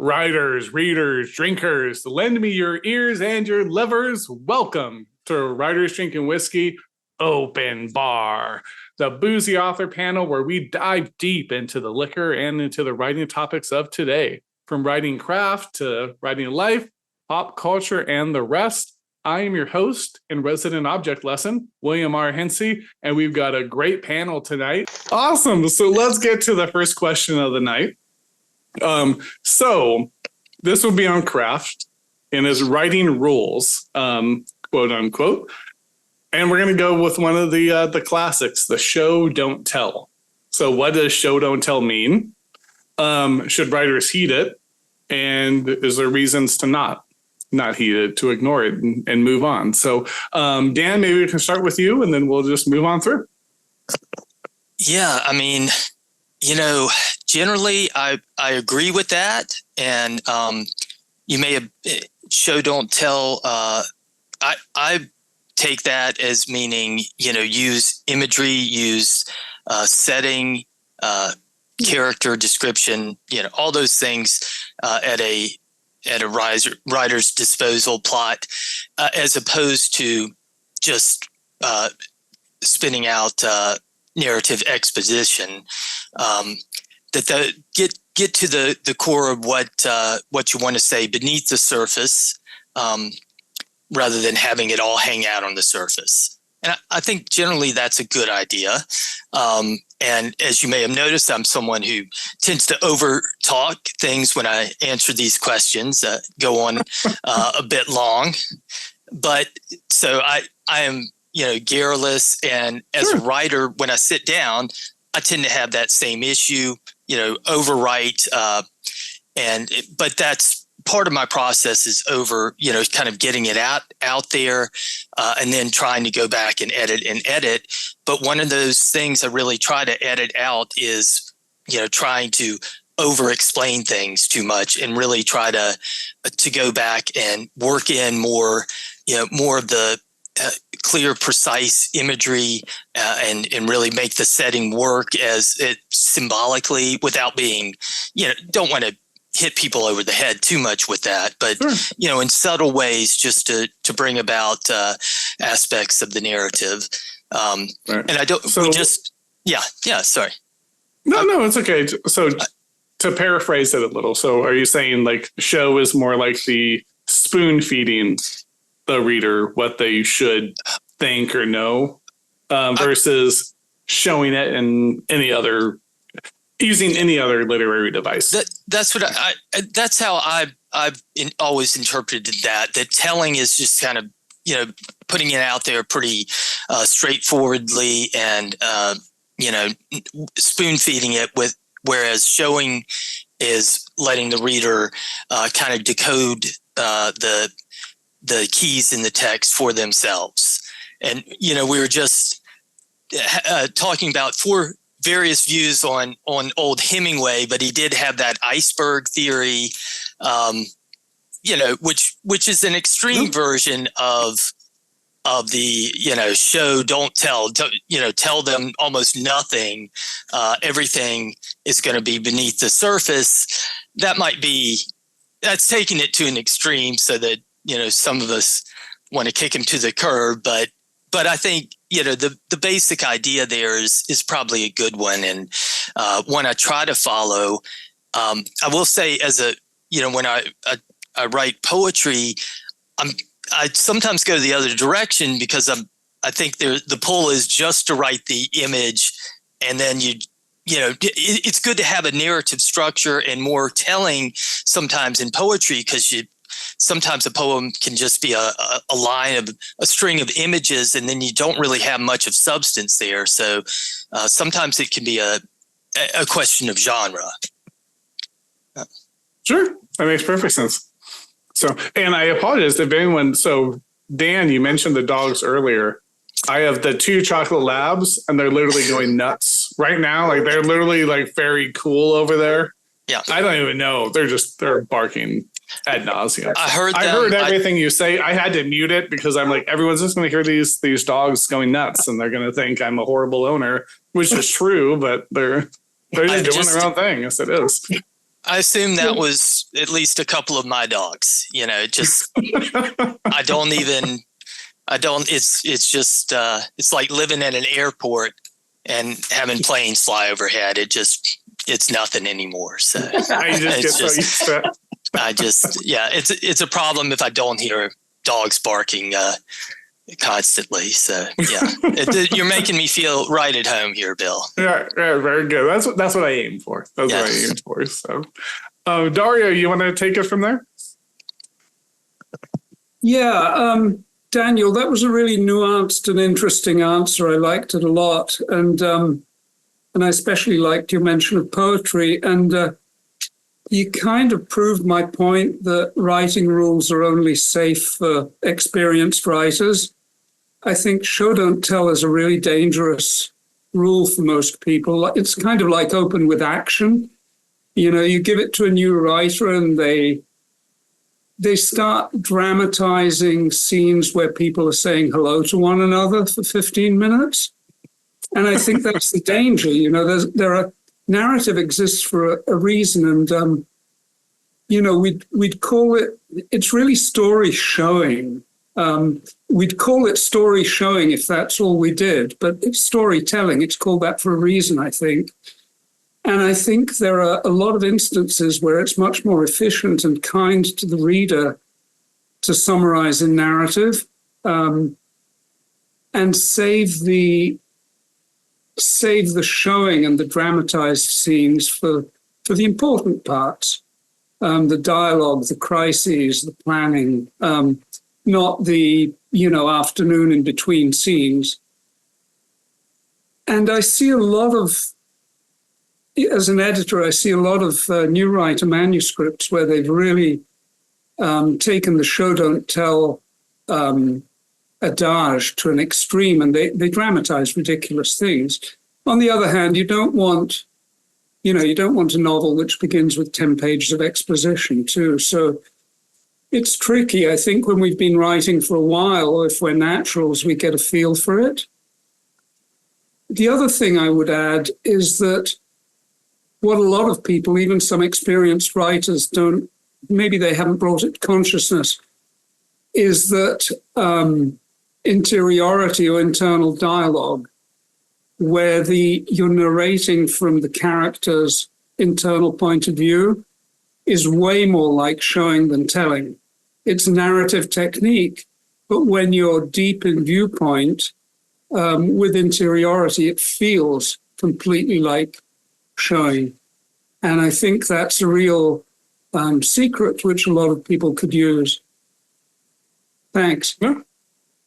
Writers, readers, drinkers, lend me your ears and your livers. Welcome to Writers Drinking Whiskey Open Bar, the boozy author panel where we dive deep into the liquor and into the writing topics of today. From writing craft to writing life, pop culture, and the rest. I am your host and resident object lesson, William R. Hincy, and we've got a great panel tonight. Awesome. So let's get to the first question of the night. So this will be on craft and his writing rules, quote unquote. And we're going to go with one of the classics, the show don't tell. So what does show don't tell mean? Should writers heed it? And is there reasons to not heed it, to ignore it and move on? So, Dan, maybe we can start with you and then we'll just move on through. Yeah, I mean, generally I agree with that. And you may have show don't tell. I take that as meaning, use imagery, use setting, character description, all those things at a writer's disposal, plot, as opposed to just spinning out narrative exposition. Get to the core of what you want to say beneath the surface, rather than having it all hang out on the surface. And I think generally that's a good idea. And as you may have noticed, I'm someone who tends to over talk things when I answer these questions, go on a bit long. But so I am, garrulous. And as a writer, when I sit down, I tend to have that same issue, overwrite. But that's part of my process is kind of getting it out there, and then trying to go back and edit. But one of those things I really try to edit out is, trying to over explain things too much and really try to go back and work in more of the clear, precise imagery, and really make the setting work as it symbolically without being, don't want to hit people over the head too much with that, but sure. In subtle ways, just to bring about aspects of the narrative. Right. And I don't. So, sorry. No, it's okay. So to paraphrase it a little, so are you saying like show is more like the spoon feeding the reader what they should think or know, versus showing it in using any other literary device? That's what that's how I've always interpreted that telling is just kind of, putting it out there pretty straightforwardly and, spoon feeding it whereas showing is letting the reader kind of decode the keys in the text for themselves. And, we were just talking about four various views on old Hemingway, but he did have that iceberg theory, which is an extreme version of the, show don't tell, tell them almost nothing. Everything is going to be beneath the surface. That's taking it to an extreme so that, some of us want to kick him to the curb, but I think, the basic idea there is probably a good one, and one I try to follow. I will say when I write poetry, I sometimes go the other direction because I think the pull is just to write the image, and then it's good to have a narrative structure and more telling sometimes in poetry, because sometimes a poem can just be a line of a string of images, and then you don't really have much of substance there. So sometimes it can be a question of genre. Sure, that makes perfect sense. So, and I apologize if anyone. So, Dan, you mentioned the dogs earlier. I have the 2 chocolate labs, and they're literally going nuts right now. Like they're literally like very cool over there. Yeah, I don't even know. They're barking ad nauseum. I heard everything you say. I had to mute it because I'm like, everyone's just going to hear these dogs going nuts, and they're going to think I'm a horrible owner, which is true. But they're just doing their own thing. Yes, it is. I assume that was at least a couple of my dogs. Just it's just it's like living at an airport and having planes fly overhead. It's nothing anymore. So it's a problem if I don't hear dogs barking constantly. So yeah, you're making me feel right at home here, Bill. Yeah, very good. That's what I aim for. That's what I aim for. So, Dario, you want to take it from there? Yeah, Daniel, that was a really nuanced and interesting answer. I liked it a lot, and I especially liked your mention of poetry. And you kind of proved my point that writing rules are only safe for experienced writers. I think show don't tell is a really dangerous rule for most people. It's kind of like open with action. You give it to a new writer and they start dramatizing scenes where people are saying hello to one another for 15 minutes. And I think that's the danger. Narrative exists for a reason. And, we'd call it, it's really story showing. We'd call it story showing if that's all we did, but it's storytelling. It's called that for a reason, I think. And I think there are a lot of instances where it's much more efficient and kind to the reader to summarize in narrative and save the showing and the dramatized scenes for the important parts, the dialogue, the crises, the planning, not the afternoon in between scenes. And I see a lot of, as an editor, I see a lot of new writer manuscripts where they've really taken the show don't tell adage to an extreme, and they dramatize ridiculous things. On the other hand, you don't want a novel which begins with 10 pages of exposition too. So it's tricky. I think when we've been writing for a while, or if we're naturals, we get a feel for it. The other thing I would add is that what a lot of people, even some experienced writers, don't, maybe they haven't brought it to consciousness, is that interiority or internal dialogue, where you're narrating from the character's internal point of view, is way more like showing than telling. It's a narrative technique, but when you're deep in viewpoint with interiority, it feels completely like showing. And I think that's a real secret which a lot of people could use. Thanks.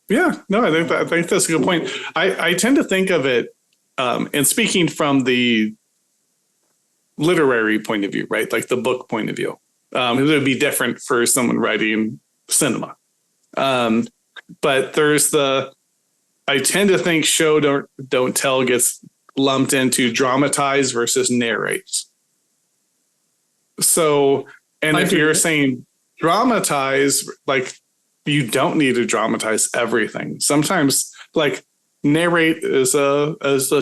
Yeah, no, I think that's a good point. I tend to think of it, and speaking from the literary point of view, right? Like the book point of view. It would be different for someone writing cinema. But I tend to think show don't tell gets lumped into dramatize versus narrate. So, and if you're saying dramatize, like you don't need to dramatize everything. Sometimes like narrate is a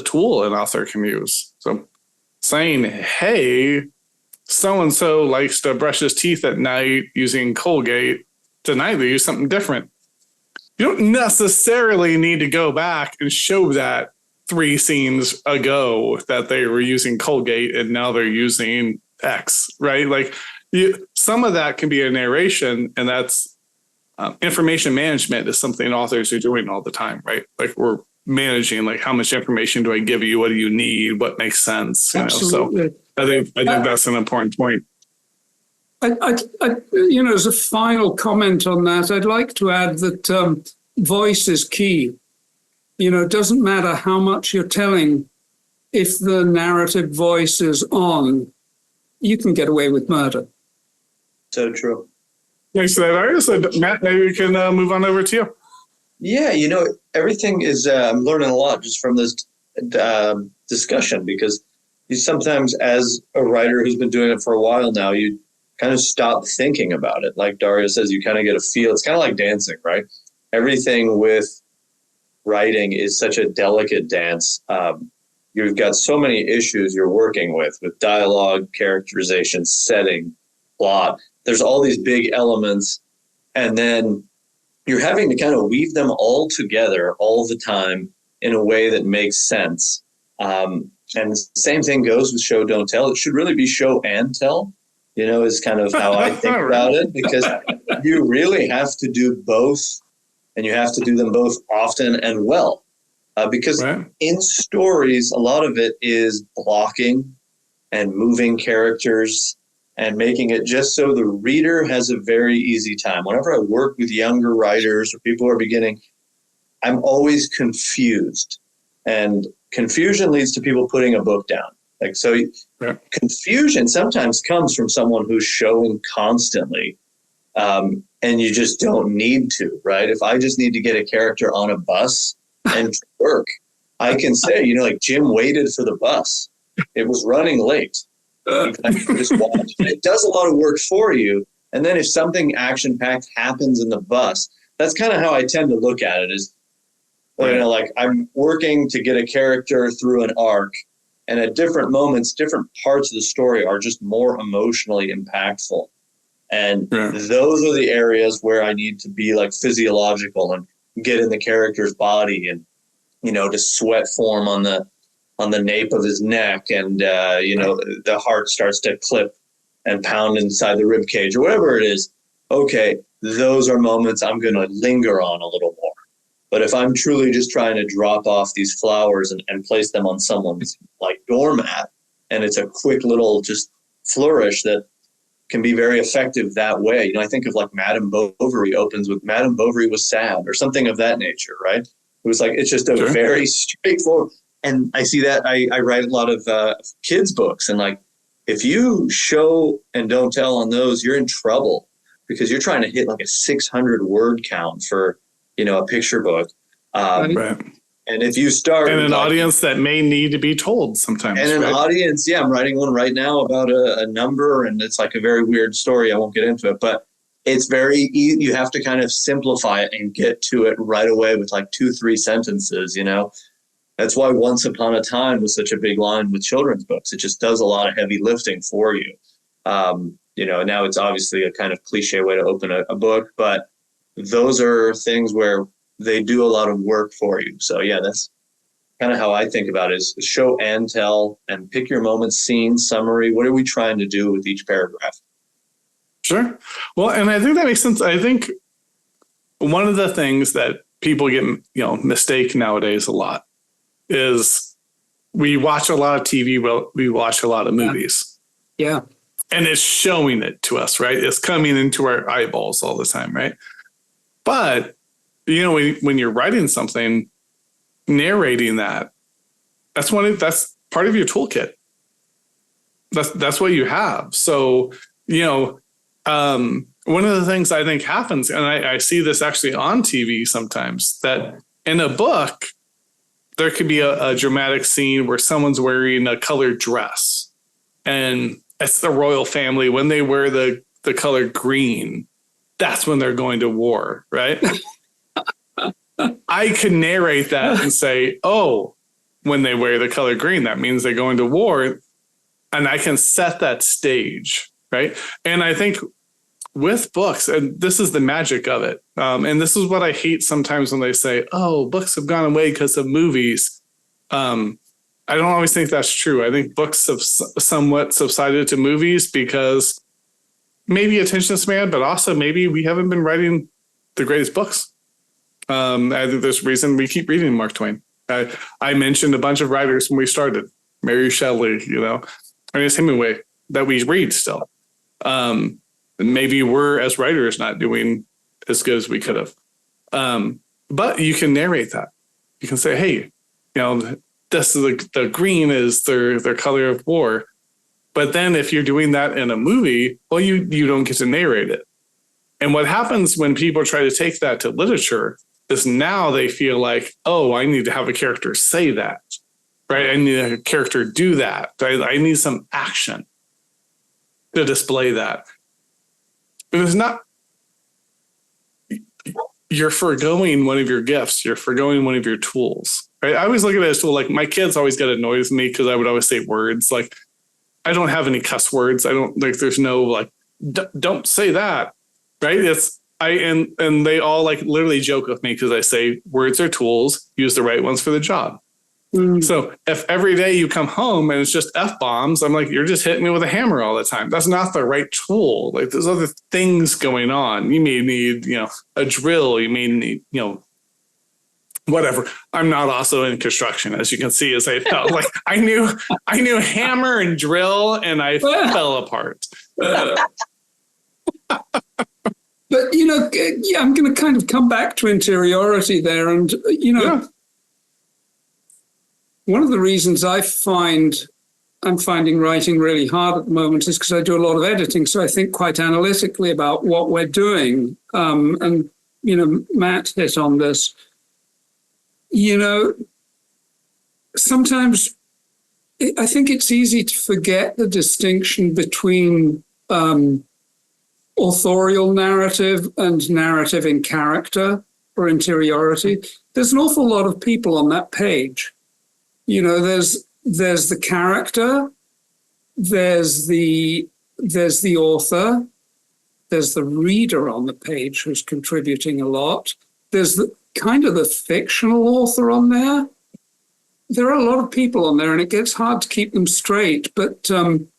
tool an author can use. So saying, hey, so-and-so likes to brush his teeth at night using Colgate. Tonight they use something different. You don't necessarily need to go back and show that 3 scenes ago that they were using Colgate and now they're using X, right? Like some of that can be a narration, and that's information management is something authors are doing all the time, right? Like we're managing, like how much information do I give you? What do you need? What makes sense? Absolutely. So I think that's an important point. As a final comment on that, I'd like to add that voice is key. It doesn't matter how much you're telling. If the narrative voice is on, you can get away with murder. So true. Thanks for that, Artist. Matt, maybe we can move on over to you. Yeah, everything is, I'm learning a lot just from this discussion, because you sometimes, as a writer who's been doing it for a while now, you kind of stop thinking about it. Like Dario says, you kind of get a feel. It's kind of like dancing, right? Everything with writing is such a delicate dance. you've got so many issues you're working with dialogue, characterization, setting, plot. There's all these big elements, and then you're having to kind of weave them all together all the time in a way that makes sense. And the same thing goes with show, don't tell. It should really be show and tell, is kind of how I think about it, because you really have to do both, and you have to do them both often and well. Because in stories, a lot of it is blocking and moving characters and making it just so the reader has a very easy time. Whenever I work with younger writers or people who are beginning, I'm always confused. And confusion leads to people putting a book down. Confusion sometimes comes from someone who's showing constantly, and you just don't need to, right? If I just need to get a character on a bus and work, I can say, Jim waited for the bus. It was running late. Just watch. It does a lot of work for you. And then if something action-packed happens in the bus, that's kind of how I tend to look at it is, I'm working to get a character through an arc, and at different moments, different parts of the story are just more emotionally impactful. And those are the areas where I need to be physiological and get in the character's body, and, to sweat form on the nape of his neck, and, the heart starts to clip and pound inside the rib cage or whatever it is. Okay, those are moments I'm going to linger on a little more. But if I'm truly just trying to drop off these flowers and place them on someone's doormat, and it's a quick little just flourish that can be very effective that way. I think of Madame Bovary opens with Madame Bovary was sad or something of that nature, right? It was it's just a very straightforward. And I see that I write a lot of kids' books, and if you show and don't tell on those, you're in trouble, because you're trying to hit a 600 word count for a picture book. And if you start... And an audience that may need to be told sometimes. And an audience, I'm writing one right now about a number, and it's a very weird story. I won't get into it, but it's very easy. You have to kind of simplify it and get to it right away with 2-3 sentences, That's why Once Upon a Time was such a big line with children's books. It just does a lot of heavy lifting for you. Now it's obviously a kind of cliche way to open a book, but those are things where they do a lot of work for you. So that's kind of how I think about it, is show and tell, and pick your moment, scene, summary. What are we trying to do with each paragraph? Sure. Well, and I think that makes sense. I think one of the things that people get, mistake nowadays a lot is we watch a lot of TV, we watch a lot of movies. Yeah. And it's showing it to us, right? It's coming into our eyeballs all the time, right? But, when you're writing something, narrating that's part of your toolkit. That's what you have. So, one of the things I think happens, and I see this actually on TV sometimes, that in a book, there could be a dramatic scene where someone's wearing a colored dress, and it's the royal family. When they wear the color green, that's when they're going to war, right? I could narrate that and say, when they wear the color green, that means they're going to war. And I can set that stage, right? And I think with books, and this is the magic of it, and this is what I hate sometimes when they say, books have gone away because of movies. I don't always think that's true. I think books have somewhat subsided to movies because maybe attention span, but also maybe we haven't been writing the greatest books. I think there's a reason we keep reading Mark Twain. I mentioned a bunch of writers when we started, Mary Shelley, Ernest Hemingway, that we read still. Maybe we're, as writers, not doing as good as we could have. But you can narrate that. You can say, hey, this is the green is their color of war. But then if you're doing that in a movie, well, you don't get to narrate it. And what happens when people try to take that to literature is now they feel like, I need to have a character say that, right? I need a character do that. I need some action to display that. But it's not, you're forgoing one of your gifts. You're forgoing one of your tools. right? I always look at it as tool. Like my kids always get annoyed with me because I would always say words. Like I don't have any cuss words. I don't like. There's no like. Don't say that, right? And they all like literally joke with me because I say words are tools. Use the right ones for the job. So if every day you come home and it's just F-bombs, I'm like, you're just hitting me with a hammer all the time. That's not the right tool. Like there's other things going on. You may need, a drill. You may need, whatever. I'm not also in construction, as you can see, as I felt like I knew hammer and drill and I fell apart. But, I'm going to kind of come back to interiority there. And, one of the reasons I'm finding writing really hard at the moment is because I do a lot of editing. So I think quite analytically about what we're doing. And Matt hit on this. Sometimes I think it's easy to forget the distinction between authorial narrative and narrative in character or interiority. There's an awful lot of people on that page. There's the character, there's the author, there's the reader on the page who's contributing a lot. There's the kind of the fictional author on there. There are a lot of people on there, and it gets hard to keep them straight. But and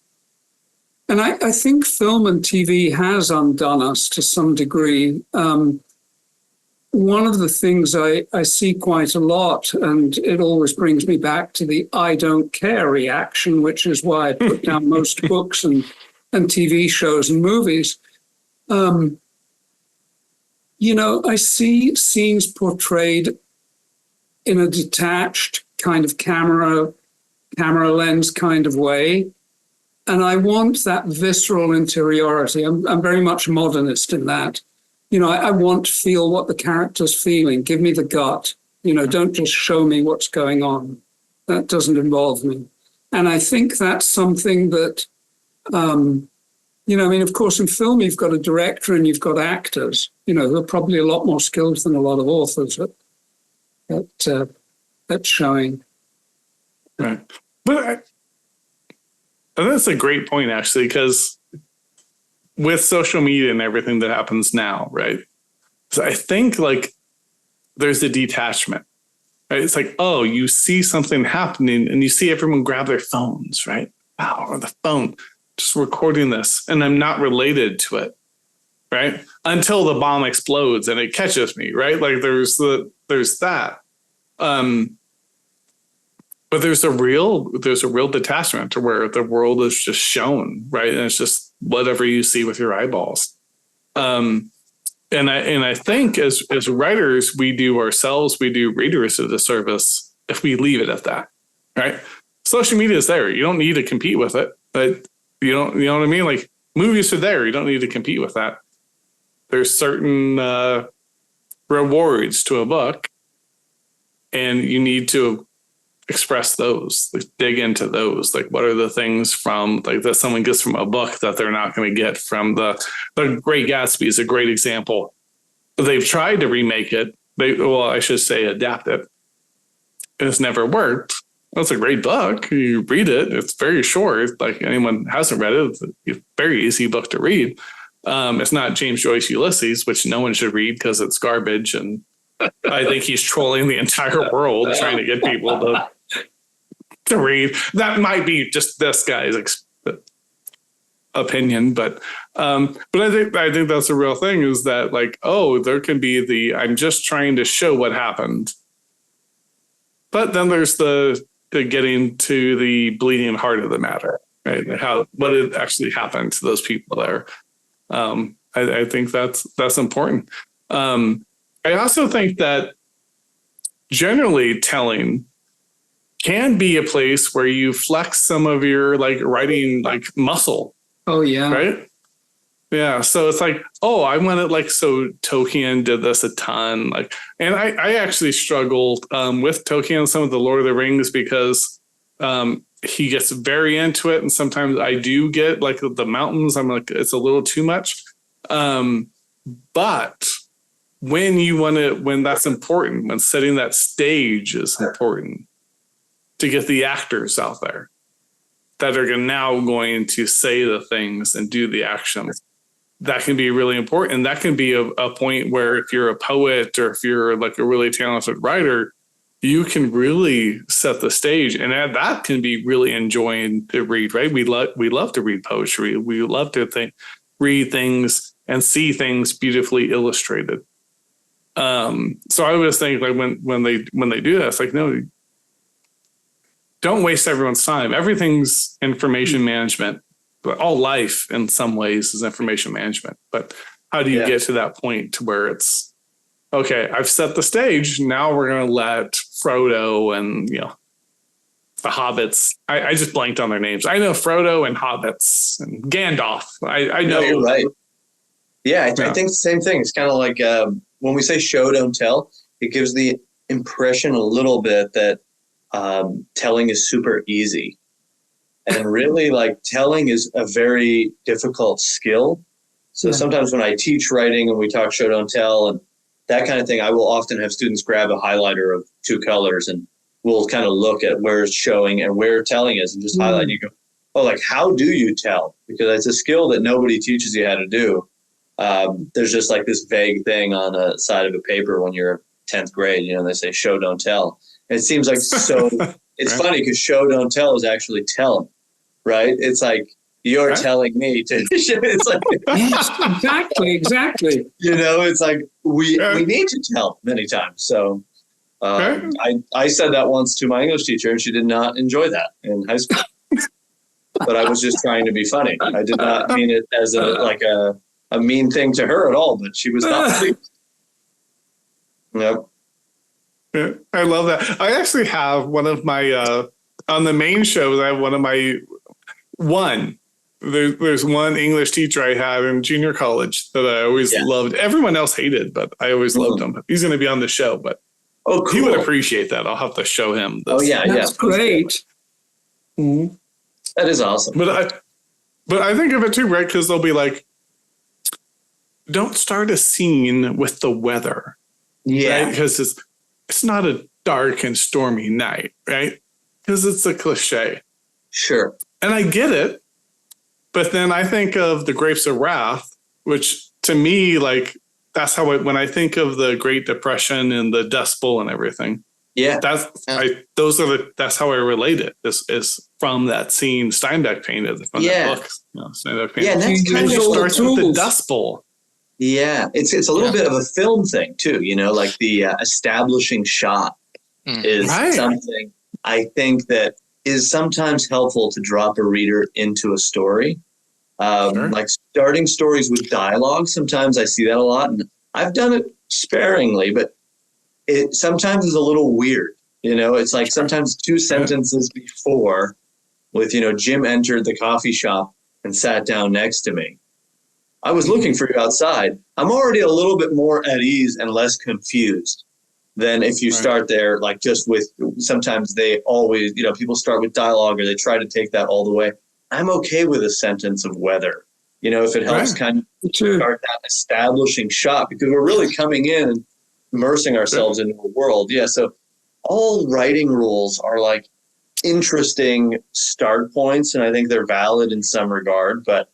I think film and TV has undone us to some degree. One of the things I see quite a lot, and it always brings me back to the I don't care reaction, which is why I put down most books and TV shows and movies. I see scenes portrayed in a detached kind of camera lens kind of way. And I want that visceral interiority. I'm very much modernist in that. I want to feel what the character's feeling. Give me the gut. Don't just show me what's going on. That doesn't involve me. And I think that's something that, of course, in film, you've got a director and you've got actors, who are probably a lot more skilled than a lot of authors at showing. Right. But that's a great point, actually, because with social media and everything that happens now, right? So I think like there's a detachment, right? It's like, oh, you see something happening and you see everyone grab their phones, right? Wow, or the phone, just recording this, and I'm not related to it, right? Until the bomb explodes and it catches me, right? Like there's that. But there's a real detachment to where the world is just shown, right? And it's just whatever you see with your eyeballs. And I think as writers, we do readers a disservice if we leave it at that, right? Social media is there. You don't need to compete with it, but you know what I mean? Like movies are there. You don't need to compete with that. There's certain rewards to a book, and you need to express those, like dig into those. Like what are the things from like that someone gets from a book that they're not going to get from the Great Gatsby is a great example. They've tried to remake it. I should say adapt it. It's never worked. It's a great book. You read it. It's very short. Like anyone hasn't read it, it's a very easy book to read. It's not James Joyce Ulysses, which no one should read because it's garbage. And I think he's trolling the entire world trying to get people to read. That might be just this guy's opinion, but I think that's a real thing. Is that like, oh, there can be I'm just trying to show what happened, but then there's the getting to the bleeding heart of the matter, right? What had actually happened to those people there. I think that's important. I also think that generally telling can be a place where you flex some of your like writing like muscle. Oh yeah. Right. Yeah. So it's like, oh, I want it like, so Tolkien did this a ton. Like, and I actually struggled with Tolkien, some of the Lord of the Rings, because he gets very into it. And sometimes I do get like the mountains. I'm like, it's a little too much. But when that's important, when setting that stage is important, to get the actors out there that are now going to say the things and do the actions. That can be really important. And that can be a point where if you're a poet or if you're like a really talented writer, you can really set the stage. And that can be really enjoying to read, right? We love to read poetry. We love to read things and see things beautifully illustrated. So I always think like when they do that, it's like, no, don't waste everyone's time. Everything's information management, but all life in some ways is information management. But how do you get to that point to where it's, okay, I've set the stage. Now we're going to let Frodo and, the hobbits. I just blanked on their names. I know Frodo and hobbits and Gandalf. I know. No, you're right. Yeah, I think the same thing. It's kind of like when we say show, don't tell, it gives the impression a little bit that telling is super easy. And really, like, telling is a very difficult skill. So sometimes when I teach writing and we talk show, don't tell and that kind of thing, I will often have students grab a highlighter of 2 colors and we'll kind of look at where it's showing and where telling is and just highlight. And you go, oh, like, how do you tell? Because it's a skill that nobody teaches you how to do. There's just like this vague thing on the side of a paper when you're 10th grade, they say show, don't tell. And it seems like it's funny because show, don't tell is actually telling, right? It's like, you're telling me to, it's like, yes, exactly. It's like, we need to tell many times. So I said that once to my English teacher and she did not enjoy that in high school, but I was just trying to be funny. I did not mean it as a mean thing to her at all, but she was not pleased. Yep. Yeah, I love that. I actually have one of my, on the main shows, I have one of my, there's one English teacher I had in junior college that I always loved. Everyone else hated, but I always loved him. He's going to be on the show, but cool. He would appreciate that. I'll have to show him this. That's great. Mm-hmm. That is awesome. But I think of it too, right? Because they'll be like, don't start a scene with the weather. Yeah. Right? Because it's not a dark and stormy night, right? Because it's a cliche. Sure. And I get it. But then I think of the Grapes of Wrath, which to me, like, that's how when I think of the Great Depression and the Dust Bowl and everything. Yeah. That's how I relate it. This is from that scene Steinbeck painted from that book. Steinbeck painted. Yeah, and that's kind of starts with the Dust Bowl. Yeah, it's a little bit of a film thing too, like the establishing shot is something I think that is sometimes helpful to drop a reader into a story. Like starting stories with dialogue, sometimes I see that a lot, and I've done it sparingly, but it sometimes is a little weird. It's like sometimes 2 sentences before with, Jim entered the coffee shop and sat down next to me. I was looking for you outside. I'm already a little bit more at ease and less confused than if you start there, like just with, sometimes they always, people start with dialogue or they try to take that all the way. I'm okay with a sentence of weather, if it helps kind of start that establishing shot, because we're really coming in and immersing ourselves into a world. Yeah. So all writing rules are like interesting start points. And I think they're valid in some regard, but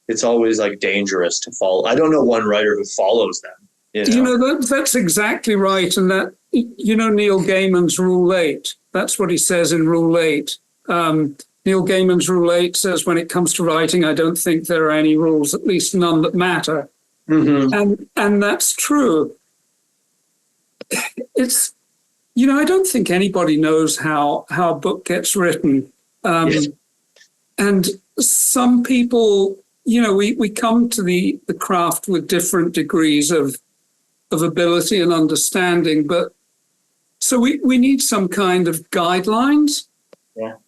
it's always like dangerous to follow. I don't know one writer who follows them. That's exactly right. And that, Neil Gaiman's Rule 8, that's what he says in Rule 8. Neil Gaiman's Rule 8 says, when it comes to writing, I don't think there are any rules, at least none that matter. Mm-hmm. And that's true. It's, I don't think anybody knows how a book gets written. And some people, we come to the craft with different degrees of ability and understanding, but so we need some kind of guidelines,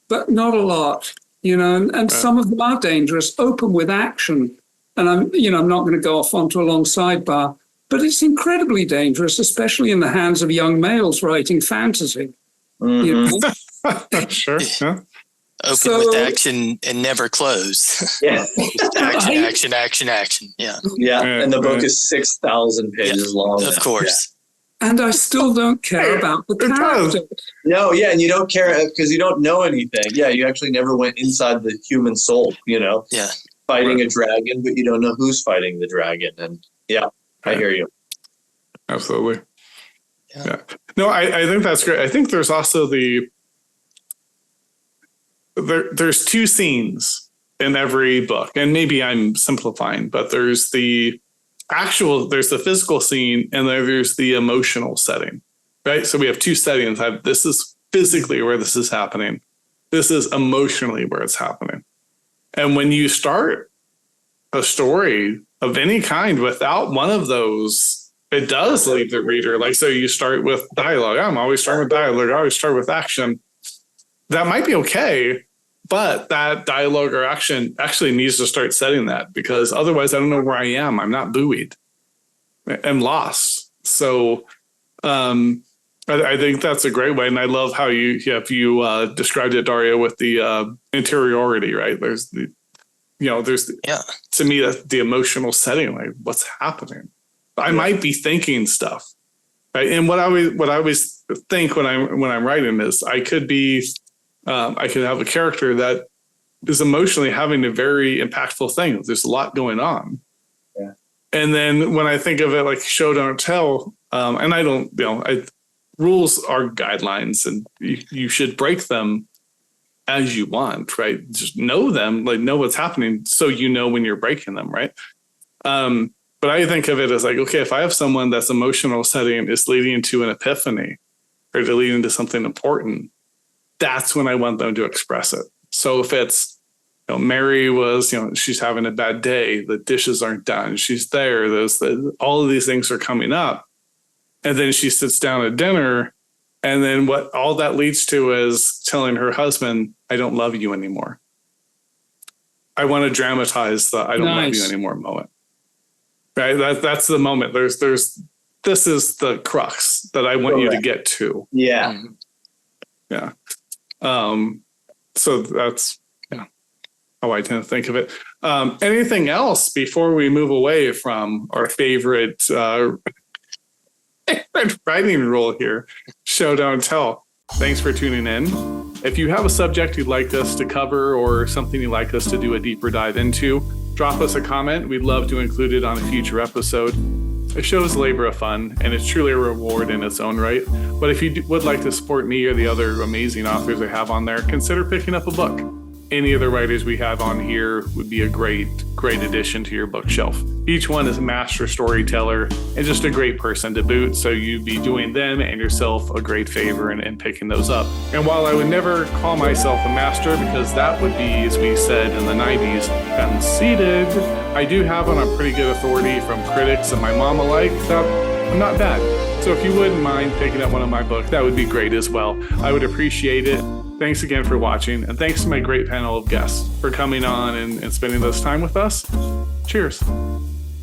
but not a lot, and some of them are dangerous. Open with action. And I'm not going to go off onto a long sidebar, but it's incredibly dangerous, especially in the hands of young males writing fantasy. Mm-hmm. Sure. Yeah. Open with action and never close. Yeah. action. Yeah. Yeah. And the book is 6,000 pages long. Of course. And I still don't care about the character. No, yeah, and you don't care because you don't know anything. Yeah, you actually never went inside the human soul, Yeah. Fighting a dragon, but you don't know who's fighting the dragon. And I hear you. Absolutely. Yeah. No, I think that's great. I think there's also there's two scenes in every book, and maybe I'm simplifying, but there's the physical scene, and then there's the emotional setting, right? So we have two settings. This is physically where this is happening. This is emotionally where it's happening. And when you start a story of any kind without one of those, it does leave the reader. Like, so you start with dialogue. I'm always starting with dialogue. I always start with action. That might be okay, but that dialogue or action actually needs to start setting that, because otherwise I don't know where I am. I'm not buoyed. I'm lost. So I think that's a great way. And I love how you described it, Dario, with the interiority, right? There's to me, that's the emotional setting, like what's happening. I might be thinking stuff, right? And what I always think when I'm writing is I could have a character that is emotionally having a very impactful thing. There's a lot going on. Yeah. And then when I think of it like show, don't tell, and I don't, rules are guidelines, and you should break them as you want, right? Just know them, like know what's happening, so you know when you're breaking them, right? But I think of it as like, okay, if I have someone that's emotional setting is leading to an epiphany or to leading to something important, that's when I want them to express it. So if it's, Mary was, she's having a bad day, the dishes aren't done, she's there, all of these things are coming up. And then she sits down at dinner, and then what all that leads to is telling her husband, I don't love you anymore. I want to dramatize the I don't love you anymore moment. Right? That's the moment. This is the crux that I want you to get to. Yeah. Yeah. So that's how I tend to think of it. Anything else before we move away from our favorite writing rule here? Show, don't tell. Thanks for tuning in. If you have a subject you'd like us to cover or something you'd like us to do a deeper dive into, drop us a comment. We'd love to include it on a future episode. The show is a labor of fun, and it's truly a reward in its own right. But if you would like to support me or the other amazing authors I have on there, consider picking up a book. Any of the writers we have on here would be a great addition to your bookshelf. Each one is a master storyteller and just a great person to boot, so you'd be doing them and yourself a great favor in picking those up. And while I would never call myself a master, because that would be, as we said in the 90s, conceited, I do have on a pretty good authority from critics and my mom alike that I'm not bad. So if you wouldn't mind picking up one of my books, that would be great as well. I would appreciate it. Thanks again for watching, and thanks to my great panel of guests for coming on and spending this time with us. Cheers.